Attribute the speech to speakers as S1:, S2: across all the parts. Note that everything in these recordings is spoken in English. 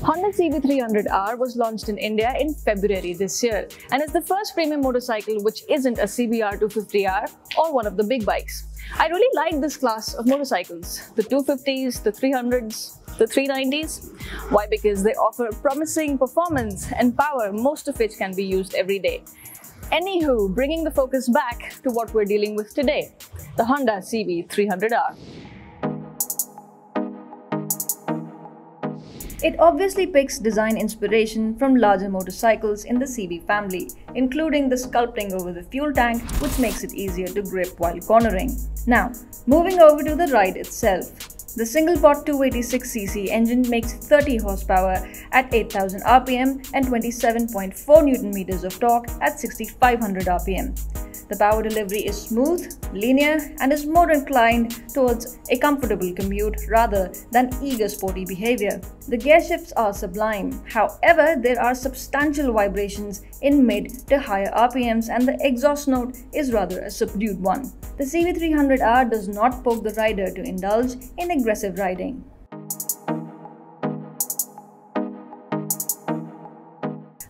S1: Honda CB300R was launched in India in February this year and is the first premium motorcycle which isn't a CBR250R or one of the big bikes. I really like this class of motorcycles, the 250s, the 300s, the 390s. Why? Because they offer promising performance and power, most of which can be used every day. Anywho, bringing the focus back to what we're dealing with today, the Honda CB300R.
S2: It obviously picks design inspiration from larger motorcycles in the CB family, including the sculpting over the fuel tank, which makes it easier to grip while cornering. Now, moving over to the ride itself. The single-pot 286cc engine makes 30 horsepower at 8,000 rpm and 27.4 Nm of torque at 6,500 rpm. The power delivery is smooth, linear, and is more inclined towards a comfortable commute rather than eager sporty behavior. The gear shifts are sublime, however, there are substantial vibrations in mid to higher RPMs and the exhaust note is rather a subdued one. The CB300R does not poke the rider to indulge in aggressive riding.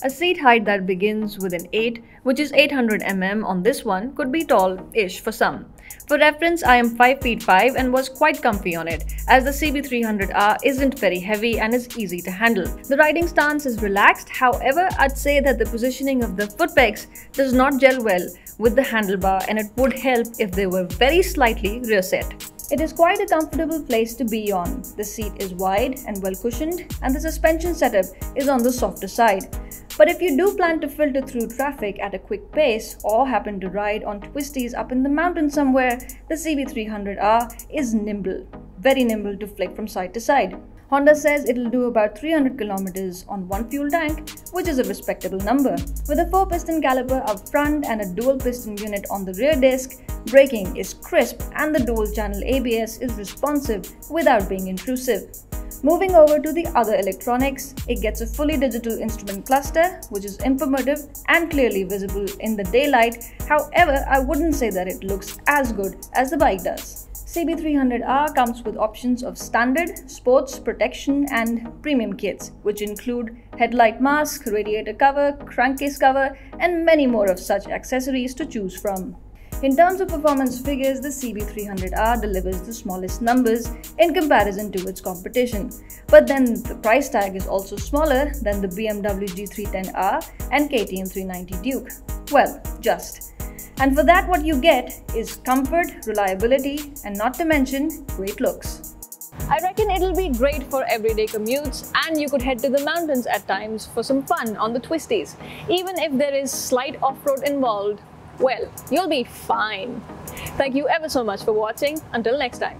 S2: A seat height that begins with an 8, which is 800 mm on this one, could be tall-ish for some. For reference, I am 5 feet 5 and was quite comfy on it, as the CB300R isn't very heavy and is easy to handle. The riding stance is relaxed, however, I'd say that the positioning of the foot pegs does not gel well with the handlebar and it would help if they were very slightly rear set. It is quite a comfortable place to be on. The seat is wide and well cushioned and the suspension setup is on the softer side. But if you do plan to filter through traffic at a quick pace or happen to ride on twisties up in the mountains somewhere, the CB300R is nimble, very nimble to flick from side to side. Honda says it'll do about 300 km on one fuel tank, which is a respectable number. With a 4-piston caliper up front and a dual-piston unit on the rear disc, braking is crisp and the dual-channel ABS is responsive without being intrusive. Moving over to the other electronics, it gets a fully digital instrument cluster, which is informative and clearly visible in the daylight. However, I wouldn't say that it looks as good as the bike does. CB300R comes with options of standard, sports, protection and premium kits, which include headlight mask, radiator cover, crankcase cover and many more of such accessories to choose from. In terms of performance figures, the CB300R delivers the smallest numbers in comparison to its competition. But then the price tag is also smaller than the BMW G310R and KTM 390 Duke. Well, just. And for that what you get is comfort, reliability and not to mention great looks.
S1: I reckon it'll be great for everyday commutes and you could head to the mountains at times for some fun on the twisties. Even if there is slight off-road involved, well, you'll be fine. Thank you ever so much for watching. Until next time.